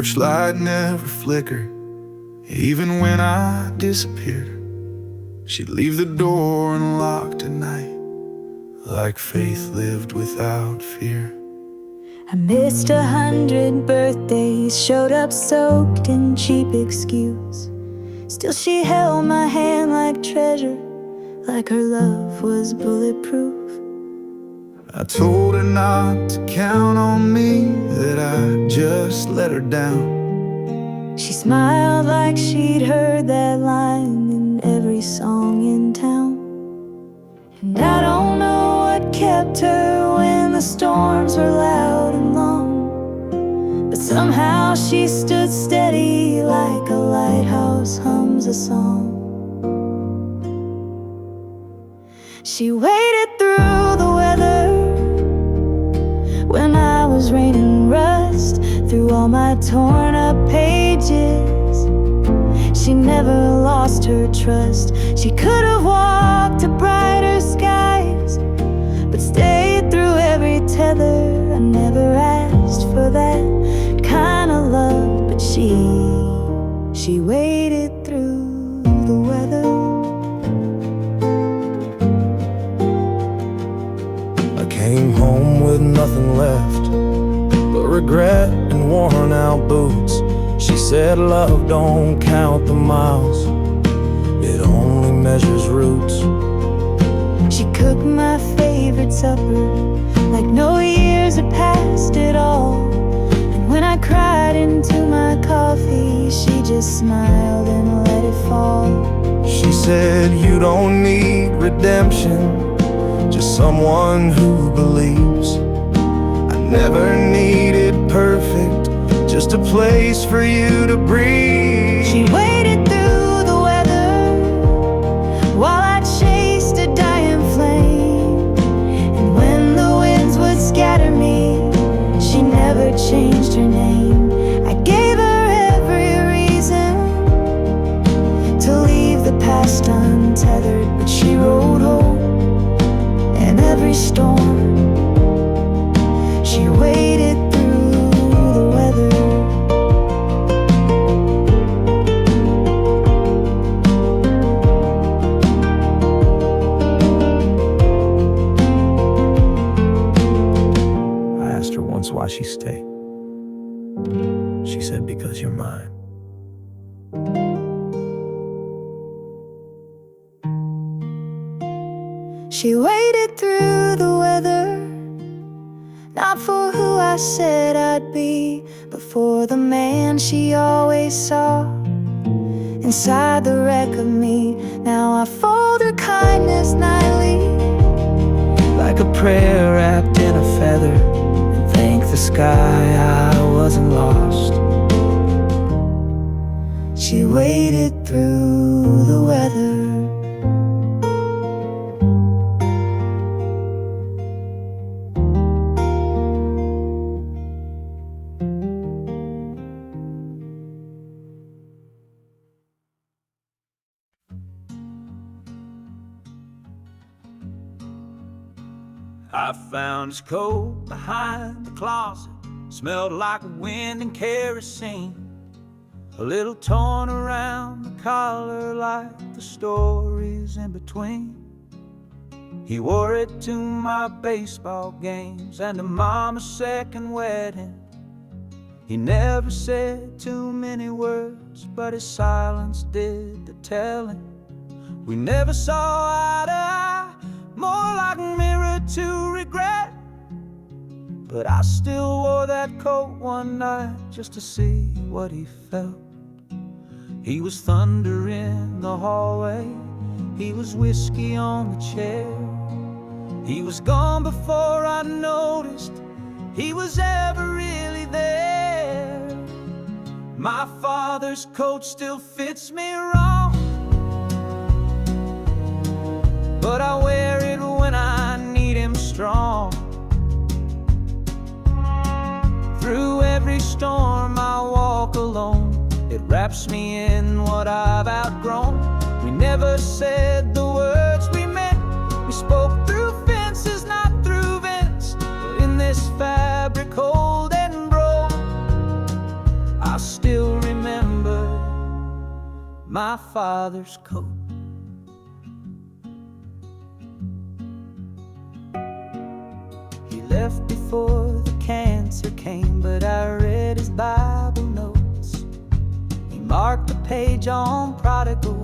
porch light never flickered. Even when I disappeared, she'd leave the door unlocked at night, like faith lived without fear. I missed 100 birthdays, showed up soaked in cheap excuse. Still she held my hand like treasure, like her love was bulletproof. I told her not to count on me, that I just let her down. She smiled like she'd heard that line in every song in town. And I don't know what kept her when the storms were loud and long, but somehow she stood steady like a lighthouse hums a song. She waited through the weather when I was raining rust through all my torn up pages. She never lost her trust. She could have walked to brighter skies, but stayed through every tether. I never asked for that kind of love, but she waited through the weather. I came home with nothing left but regret and worn out boots. She said love don't count the miles, it only measures roots. She cooked my favorite supper like no years had passed at all. And when I cried into my coffee, she just smiled and let it fall. She said you don't need redemption, just someone who believes. I never needed perfect, just a place for you to breathe. She waited through the weather while I chased a dying flame. And when the winds would scatter me, she never changed her name. I gave her every reason to leave the past untethered, but she rode home in every storm. She waited through the weather. I asked her once why she stayed. She said, because you're mine. She waited through the weather, not for who I said I'd be, but for the man she always saw inside the wreck of me. Now I fold her kindness nightly, Like a prayer wrapped in a feather, and thank the sky I wasn't lost. she waited through the weather. I found his coat behind the closet, smelled like wind and kerosene, a little torn around the collar like the stories in between. He wore it to my baseball games and to Mama's second wedding. He never said too many words, but his silence did the telling. We never saw eye to eye, more like mirror to regret. But I still wore that coat one night just to see what he felt. He was thunder in the hallway, he was whiskey on the chair. He was gone before I noticed he was ever really there. My father's coat still fits me wrong, but I wear it when I need him strong. Through every storm I walk alone, it wraps me in what I've outgrown. We never said the words we meant, we spoke through fences, not through vents. But in this fabric old and broke, I my father's coat. He left before the cancer came, but I read his Bible notes. He marked a page on prodigal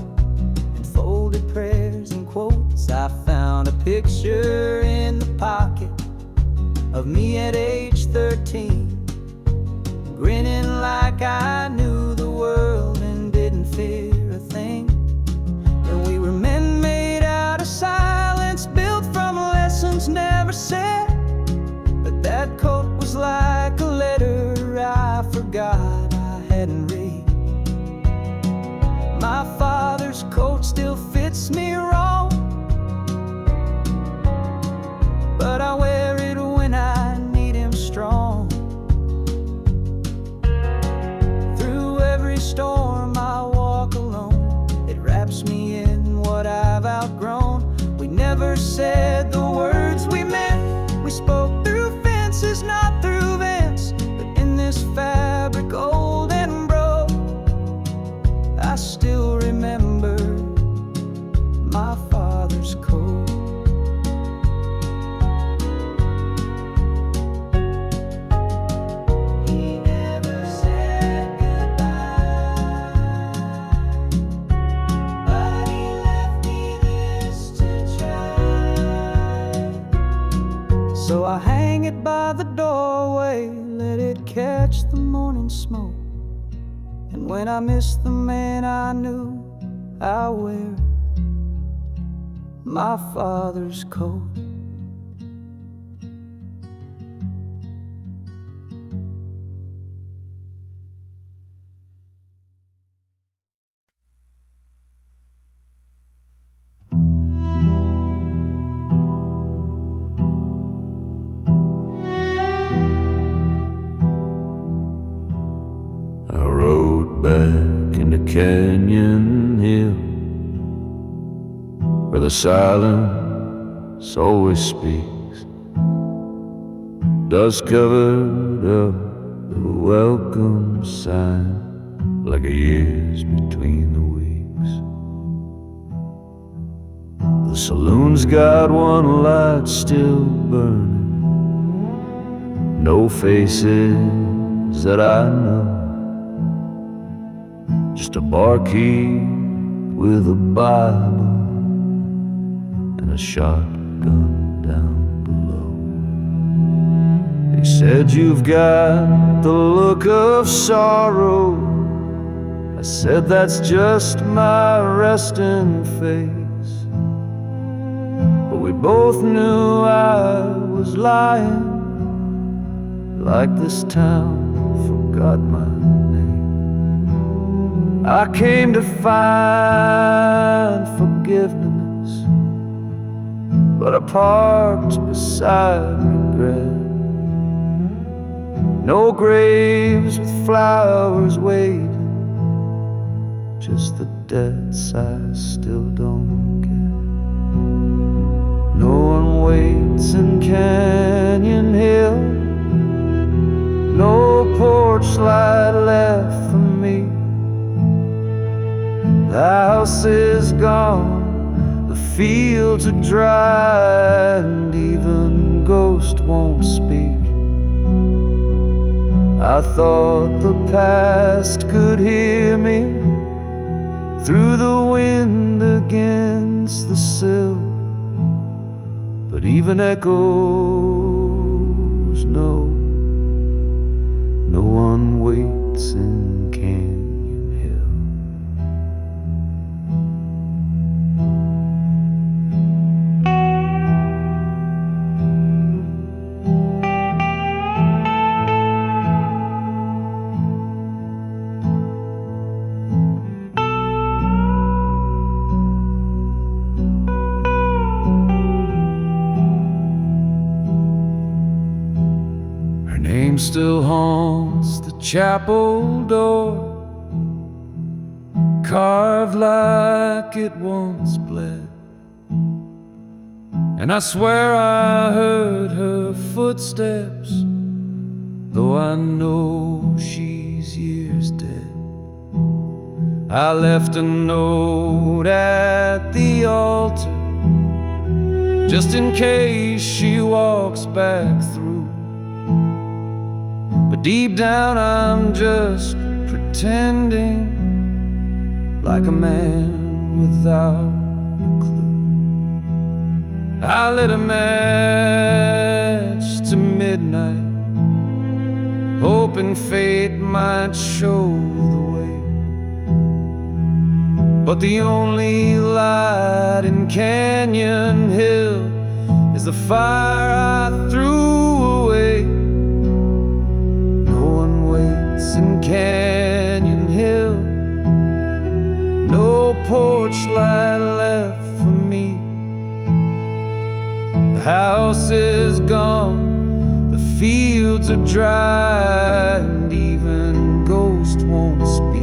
and folded prayers and quotes. I found a picture in the pocket of me at age 13, grinning like I knew the world and didn't fear a thing. And we were men made out of silence, built from lessons never said. But that coat was like a letter I forgot I hadn't read. My father's coat still fits me wrong, but I wear it when I need him strong. Through every storm I walk alone, it wraps me in what I've outgrown. We never said the words we meant, we spoke through fences, not through vents. But in this fabric old and broke, I still remember my father's coat. He never said goodbye, but he left me this to try. So I hang it by the doorway, let it catch the morning smoke. And when I miss the man I knew, I wear my father's coat. I rode back into Canyon Hill, where the silence always speaks. Dust covered up the welcome sign, like a year's between the weeks. The saloon's got one light still burning, no faces that I know, just a barkeep with a Bible and a shotgun down below. He said, "You've got the look of sorrow." I said, "That's just my resting face." But we both knew I was lying, like this town forgot my name. I came to find forgiveness, but I parked beside regret. No graves with flowers waiting, just the debts I still don't get. No one waits in Canyon Hill, no porch light left for me. The house is gone, the fields are dry, and even ghosts won't speak. I thought the past could hear me through the wind against the sill, but even echoes know no one waits in Canyon Hill. Name still haunts the chapel door, carved like it once bled. And I swear I heard her footsteps, though I know she's years dead. I left a note at the altar, just in case she walks back through. But deep down I'm just pretending, like a man without a clue. I lit a match to midnight, hoping fate might show the way. But the only light in Canyon Hill is the fire I threw away. No one waits in Canyon Hill, no porch light left for me. The house is gone, the fields are dry, and even ghosts won't speak.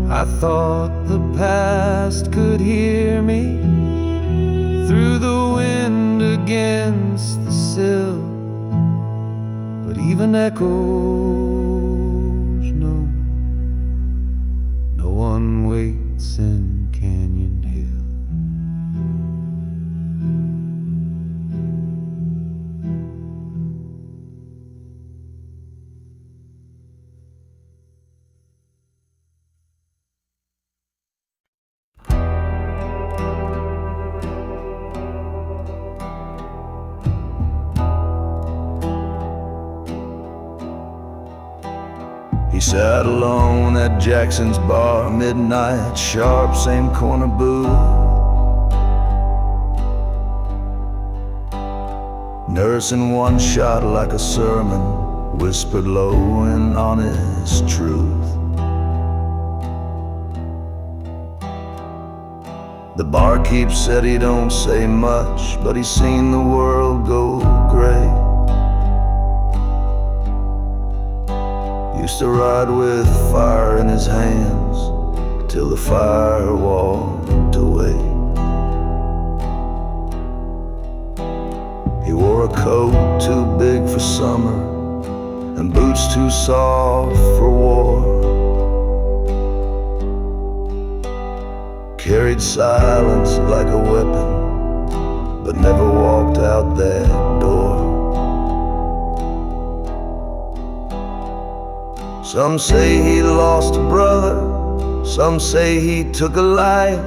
I thought the past could hear me through the wind against the sill, but even echoes know no one waits in Canyon Hill. He sat alone at Jackson's bar, midnight sharp, same corner booth. Nursing one shot like a sermon, whispered low in honest truth. The barkeep said he don't say much, but he's seen the world go gray. Used to ride with fire in his hands till the fire walked away. He wore a coat too big for summer and boots too soft for war. Carried silence like a weapon, but never walked out that door. Some say he lost a brother, some say he took a life,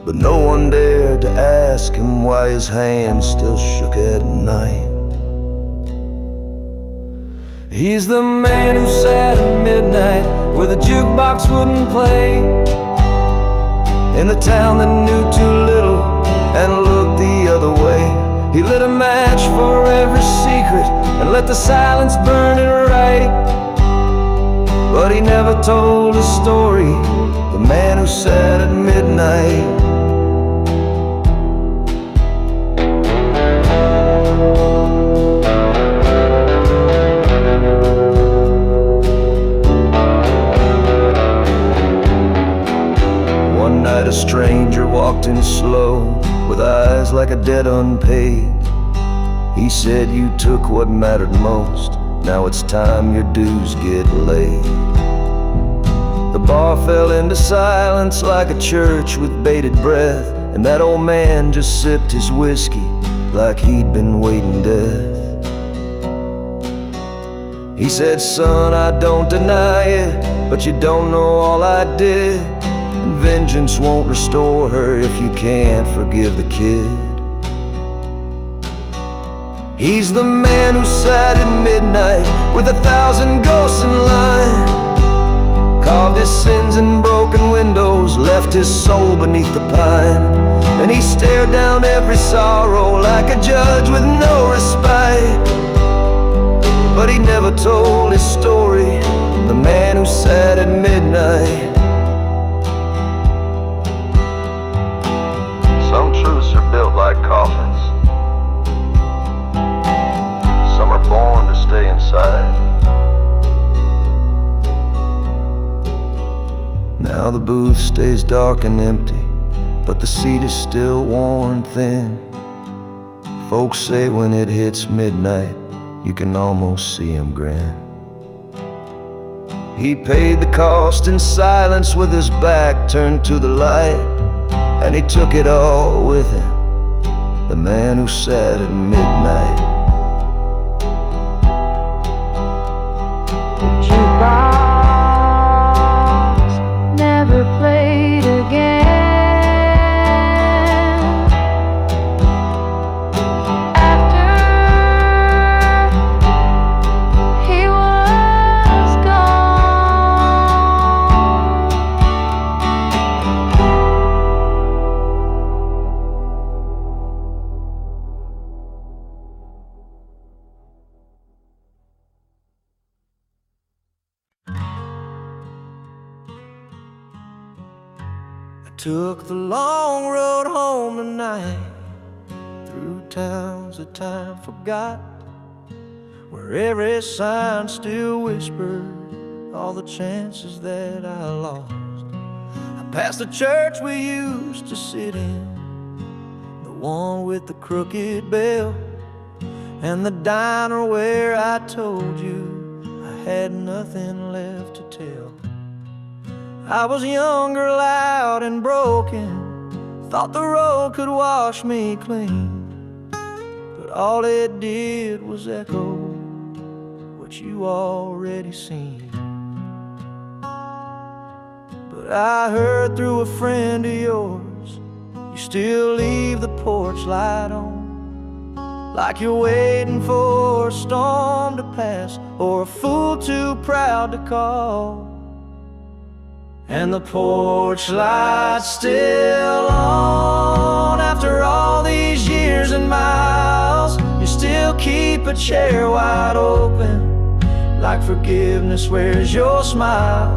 but no one dared to ask him why his hand still shook at night. He's the man who sat at midnight where the jukebox wouldn't play, in the town that knew too little and looked the other way. He lit a match for every secret and let the silence burn it right. But he never told his story, the man who sat at midnight. One night a stranger walked in slow, with eyes like a debt unpaid. He said, "You took what mattered most, now it's time your dues get laid." The bar fell into silence like a church with bated breath, and that old man just sipped his whiskey like he'd been waiting death. He said, "Son, I don't deny it, but you don't know all I did, and vengeance won't restore her if you can't forgive the kid." He's the man who sat at midnight with 1,000 ghosts in line, carved his sins in broken windows, left his soul beneath the pine. And he stared down every sorrow like a judge with no respite. But he never told his story, the man who sat at midnight. Some truths are built like coffins, some are born to stay inside. Now the booth stays dark and empty, but the seat is still worn thin. Folks say when it hits midnight, you can almost see him grin. He paid the cost in silence with his back turned to the light, and he took it all with him, the man who sat at midnight. The jukebox never played again. After he was gone. I took the long road home tonight, through towns that time forgot, where every sign still whispered all the chances that I lost. I passed the church we used to sit in, the one with the crooked bell, and the diner where I told you I had nothing left to tell. I was younger, loud and broken, thought the road could wash me clean, but all it did was echo what you already seen. But I heard through a friend of yours, you still leave the porch light on, like you're waiting for a storm to pass or a fool too proud to call. And the porch light's still on after all these years and miles. You still keep a chair wide open, like forgiveness wears your smile.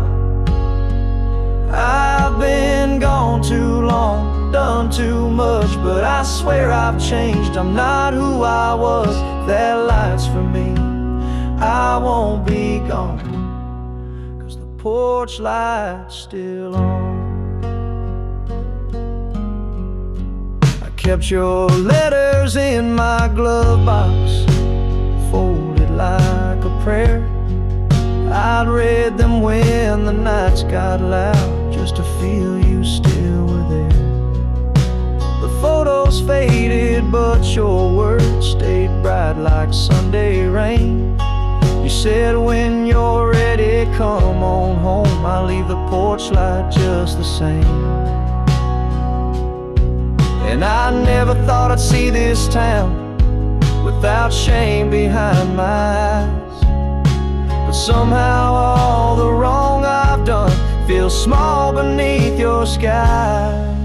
I've been gone too long, done too much, but I swear I've changed. I'm not who I was. That light's for me, I won't be gone, porch light's still on. I kept your letters in my glove box, folded like a prayer. I'd read them when the nights got loud, just to feel you still were there. The photos faded, but your words stayed bright like Sunday rain. You said when you're ready, come on home. I'll leave the porch light just the same. And I never thought I'd see this town without shame behind my eyes, but somehow all the wrong I've done feels small beneath your skies.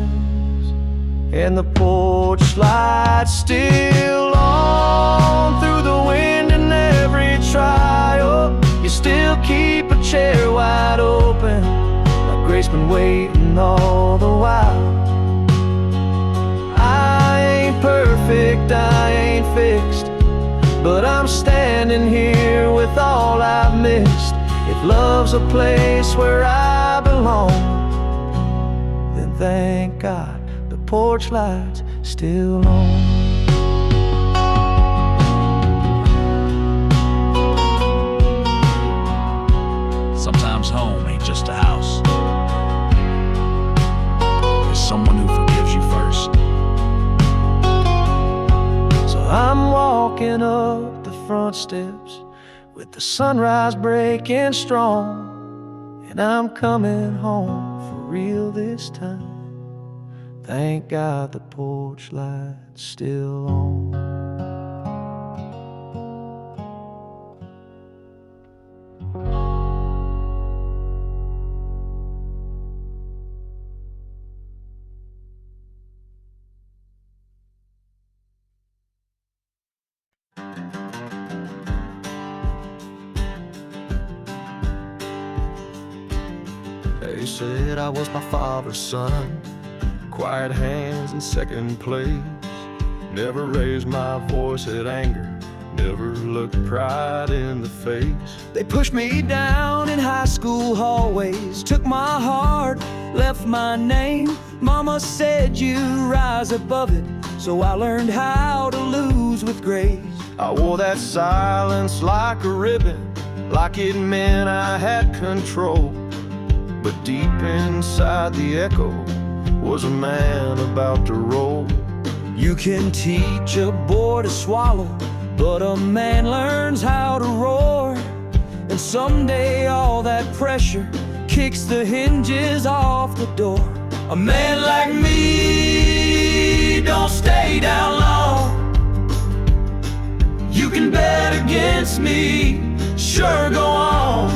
And the porch light's still on through the wind and every trial. You still keep a chair wide open, like grace been waiting all the while. I ain't perfect, I ain't fixed, but I'm standing here with all I've missed. If love's a place where I belong, then thank God the porch light's still on. Sometimes home ain't just a house, it's someone who forgives you first. So I'm walking up the front steps with the sunrise breaking strong, and I'm coming home for real this time. Thank God the porch light's still on. They said I was my father's son, quiet hands in second place. Never raised my voice at anger, never looked pride in the face. They pushed me down in high school hallways, took my heart, left my name. Mama said you rise above it, so I learned how to lose with grace. I wore that silence like a ribbon, like it meant I had control. But deep inside the echo was a man about to roll. You can teach a boy to swallow, but a man learns how to roar. And someday all that pressure kicks the hinges off the door. A man like me don't stay down long. You can bet against me, sure, go on.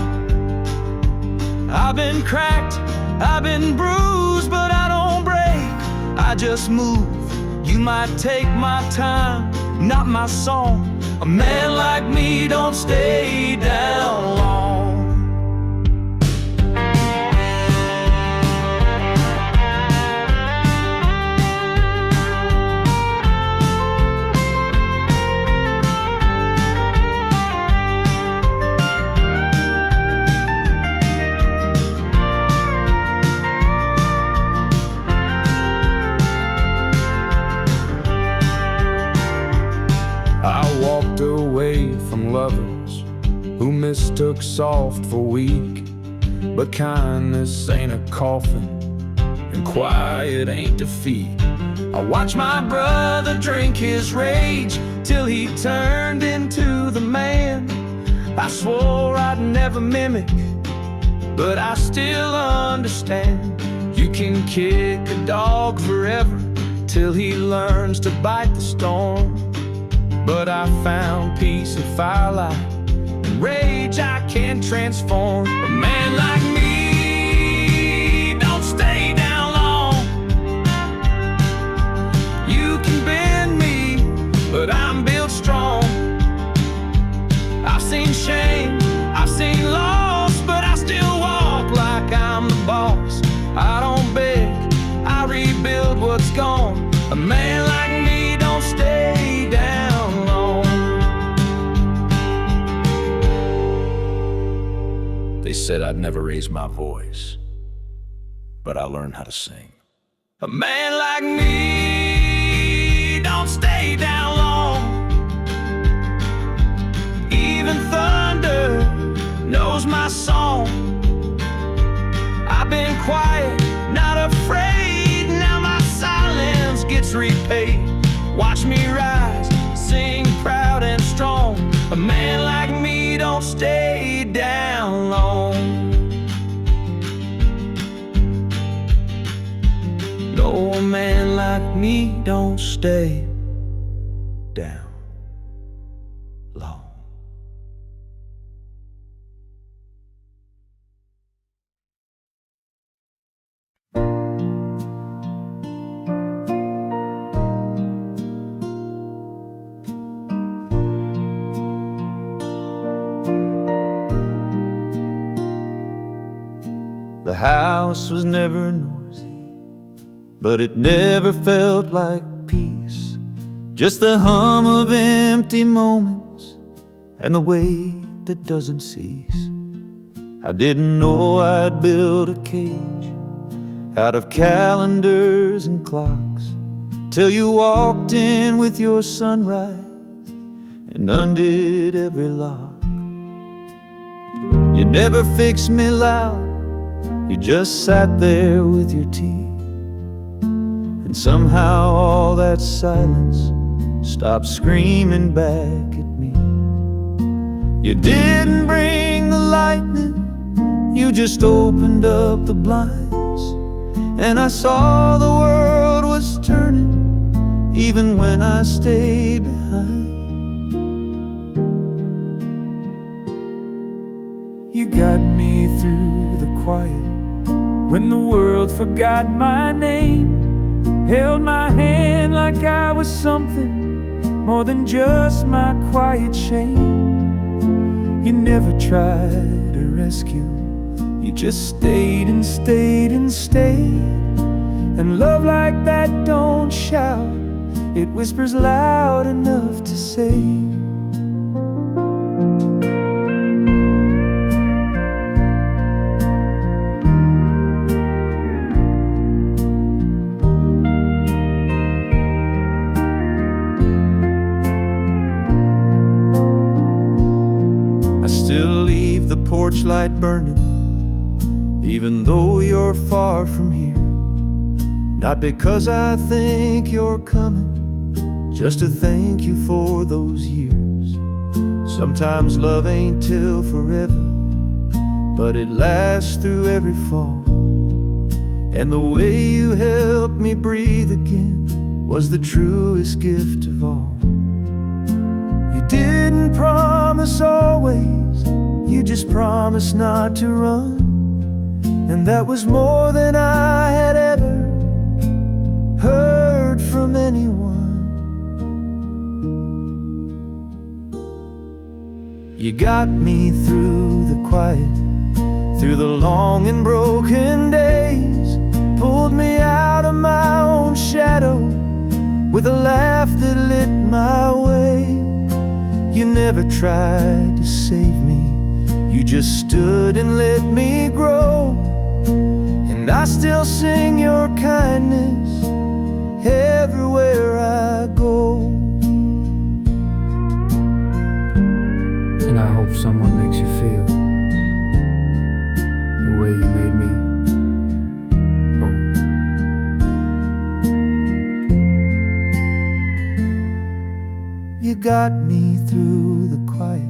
I've been cracked, I've been bruised, but I don't break, I just move. You might take my time, not my song. A man like me don't stay down long. Away from lovers who mistook soft for weak. But kindness ain't a coffin, and quiet ain't defeat. I watched my brother drink his rage till he turned into the man I swore I'd never mimic, but I still understand. You can kick a dog forever till he learns to bite the storm. But I found peace in firelight and rage I can't transform. A man like me don't stay down long. You can bend me, but I'm built strong. I've seen shame, I've seen loss, but I still walk like I'm the boss. I don't beg, I rebuild what's gone. A man like me don't stay down. They said I'd never raise my voice, but I learned how to sing. A man like me don't stay down long. Even thunder knows my song. I've been quiet, not afraid. Now my silence gets repaid. Watch me rise, sing proud and strong. A man like me don't stay down long. No, a man like me don't stay down long. The house was never noisy, but it never felt like peace. Just the hum of empty moments and the weight that doesn't cease. I didn't know I'd build a cage out of calendars and clocks till you walked in with your sunrise and undid every lock. You never fixed me loud, you just sat there with your tea, and somehow all that silence stopped screaming back at me. You didn't bring the lightning, you just opened up the blinds, and I saw the world was turning even when I stayed behind. You got me through the quiet when the world forgot my name, held my hand like I was something more than just my quiet shame. You never tried to rescue, you just stayed and stayed and stayed. And love like that don't shout, it whispers loud enough to say. I still leave porch light burning, even though you're far from here. Not because I think you're coming, just to thank you for those years. Sometimes love ain't till forever, but it lasts through every fall. And the way you helped me breathe again was the truest gift of all. You didn't promise always, you just promised not to run. And that was more than I had ever heard from anyone. You got me through the quiet, through the long and broken days, pulled me out of my own shadow with a laugh that lit my way. You never tried to save me, you just stood and let me grow. And I still sing your kindness everywhere I go. And I hope someone makes you feel the way you made me. You got me through the quiet,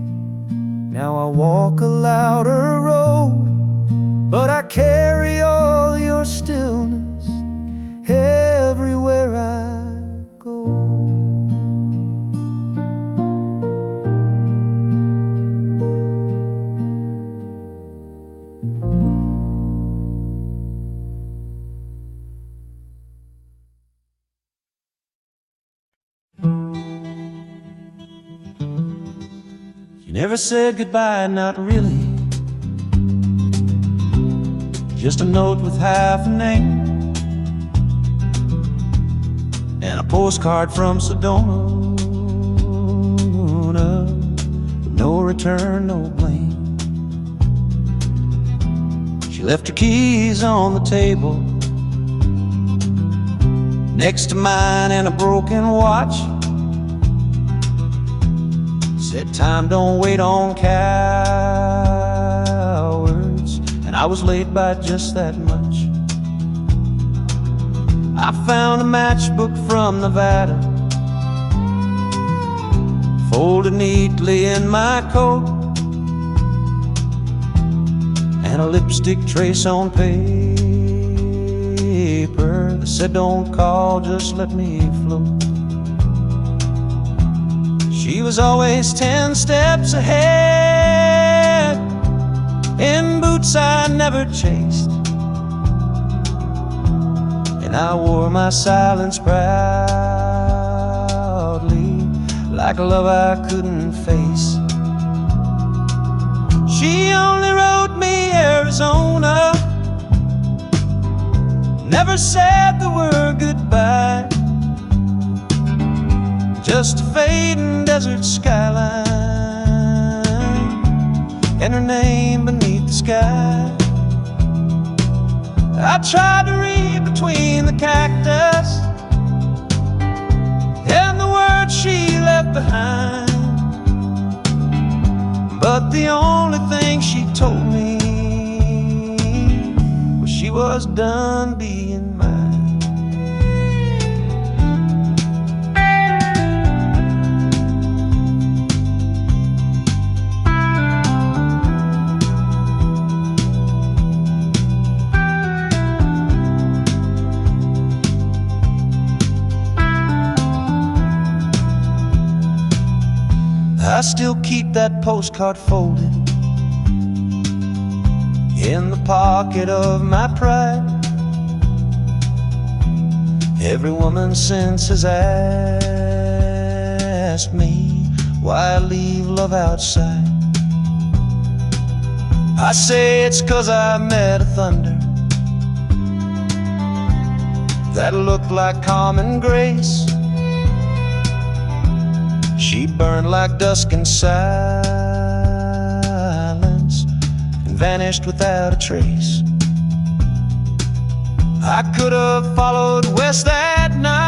now I walk a louder road. But I carry all your stillness everywhere I go. You never said goodbye, not really. Just a note with half a name and a postcard from Sedona, with no return, no blame. She left her keys on the table next to mine and a broken watch. Said time don't wait on cowards, and I was late by just that much. I found a matchbook from Nevada, folded neatly in my coat, and a lipstick trace on paper that said don't call, just let me float. She was always 10 steps ahead, in boots I never chased, and I wore my silence proudly, like a love I couldn't face. She only wrote me Arizona, never said the word goodbye, just a fading desert skyline and her name beneath the sky. I tried to read between the cactus and the words she left behind, but the only thing she told me was she was done being mine. I still keep that postcard folded in the pocket of my pride. Every woman since has asked me why I leave love outside. I say it's 'cause I met a thunder that looked like common grace. She burned like dusk in silence and vanished without a trace. I could have followed west that night,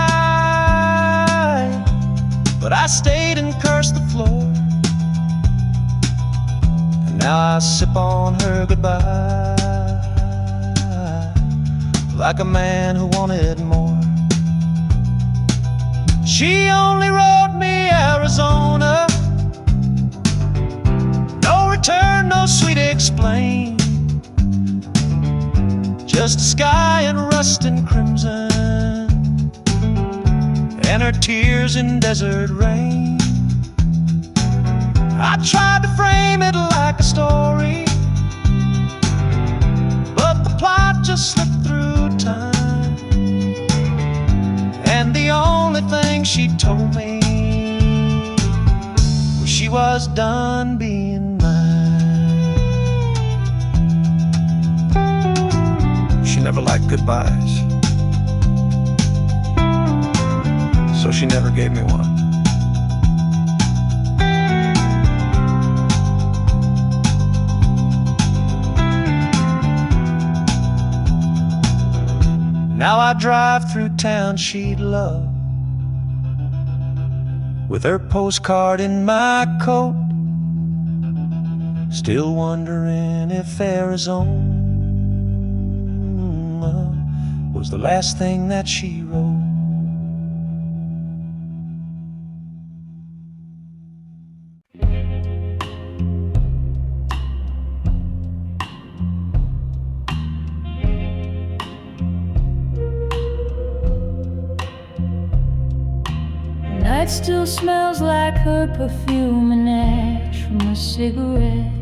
but I stayed and cursed the floor. And Now I sip on her goodbye like a man who wanted more. She only wrote me Arizona, no return, no sweet explain, just sky and rust and crimson, and her tears in desert rain. I tried to frame it like a story, but the plot just slipped through time, and the only thing she told me was she was done being mine. She never liked goodbyes, so she never gave me one. Now I drive through town she'd love, with her postcard in my coat, still wondering if Arizona was the last thing that she wrote. Night still smells like her perfume and ash from a cigarette.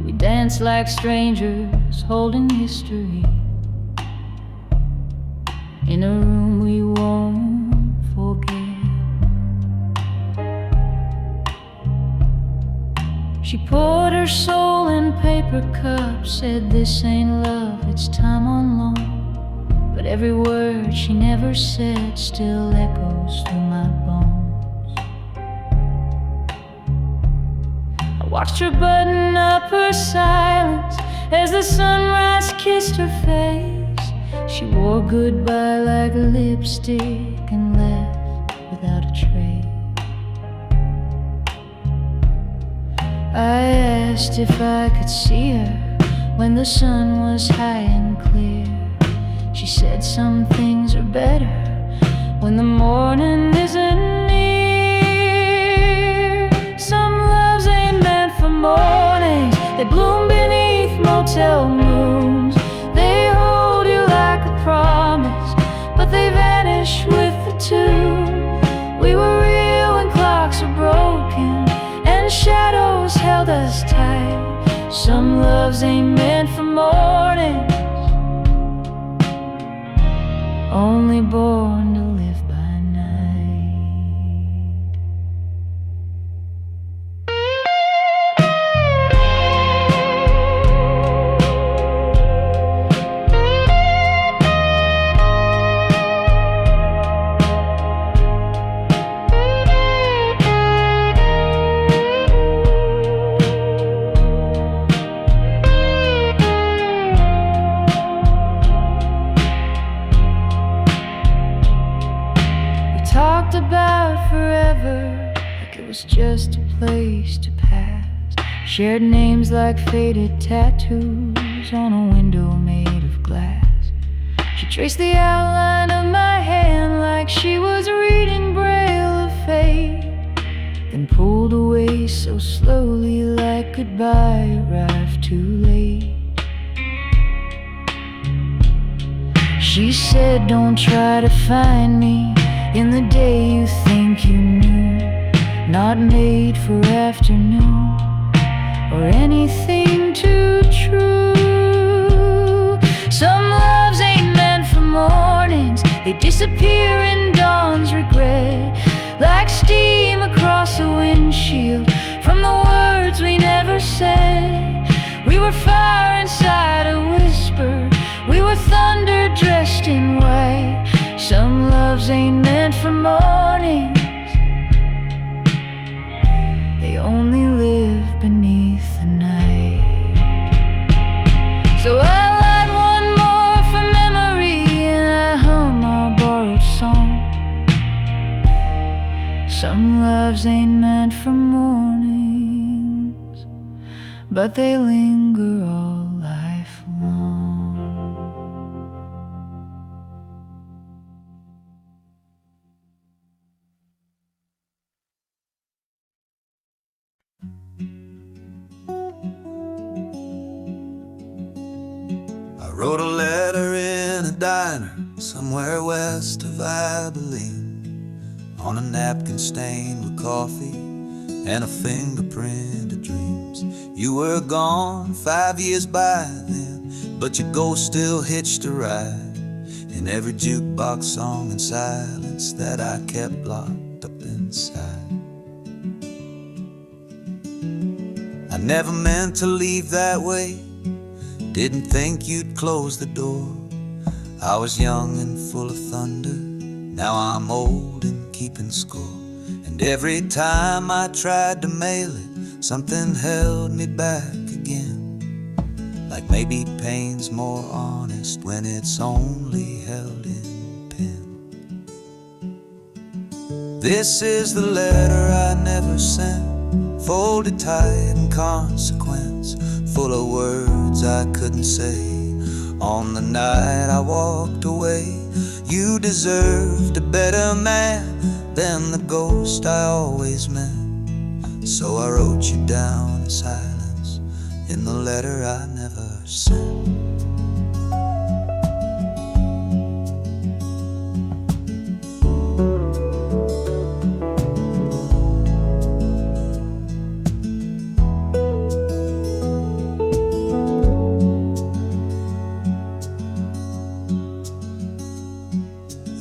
We dance like strangers holding history in a room we won't forget. She poured her soul in paper cups, said this ain't love, it's time on loan. But every word she never said still echoes through my bones. I watched her button up her silence as the sunrise kissed her face. She wore goodbye like lipstick and left without a trace. I asked if I could see her when the sun was high and clear. She said some things are better when the morning isn't near. Some loves ain't meant for mornings, they bloom beneath motel moons. They hold you like a promise, but they vanish with the tune. We were real when clocks were broken and shadows held us tight. Some loves ain't meant for mornings, only born to live by night. Talked about forever like it was just a place to pass. Shared names like faded tattoos on a window made of glass. She traced the outline of my hand like she was reading Braille of fate, then pulled away so slowly like goodbye arrived too late. She said, don't try to find me in the day you think you knew, not made for afternoon or anything too true. Some loves ain't meant for mornings, they disappear in dawn's regret, like steam across a windshield from the words we never said. We were fire inside a whisper, we were thunder dressed in white. Some loves ain't meant for mornings, they only live beneath the night. So I light one more for memory and I hum our borrowed song. Some loves ain't meant for mornings, but they linger all life long. I wrote a letter in a diner somewhere west of Abilene, on a napkin stained with coffee and a fingerprint of dreams. You were gone 5 years by then, but your ghost still hitched a ride in every jukebox song and silence that I kept locked up inside. I never meant to leave that way, didn't think you'd close the door. I was young and full of thunder, now I'm old and keeping score. And every time I tried to mail it, something held me back again. Like maybe pain's more honest when it's only held in pen. This is the letter I never sent, folded tight in consequence, full of words I couldn't say. On the night I walked away, you deserved a better man than the ghost I always meant. So I wrote you down in silence in the letter I never sent.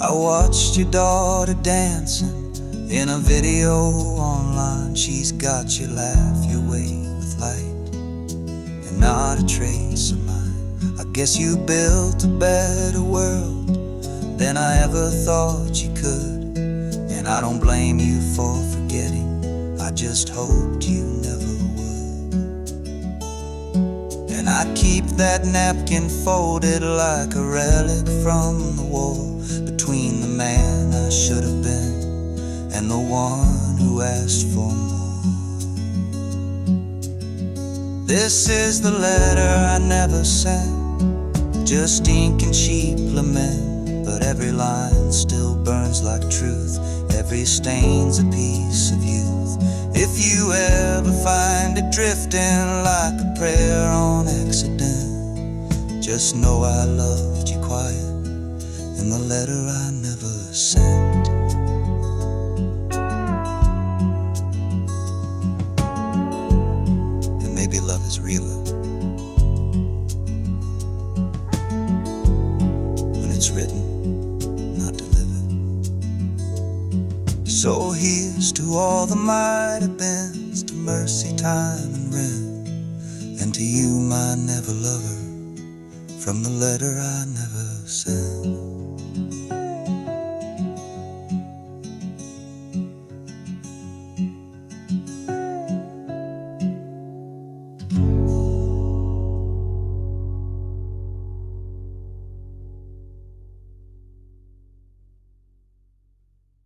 I watched your daughter dancing in a video online. She's got your laugh, your way with light, and not a trace of mine. I guess you built a better world than I ever thought you could, and I don't blame you for forgetting, I just hoped you never would. And I keep that napkin folded like a relic from the war, between the man I should have been and the one who asked for more. This is the letter I never sent, just ink and cheap lament, but every line still burns like truth, every stain's a piece of youth. If you ever find it drifting like a prayer on accident, just know I loved you quiet in the letter I never sent. And maybe love is realer when it's written, not delivered. So here's to all the might have beens, to mercy, time, and rent, and to you, my never lover, from the letter I never sent.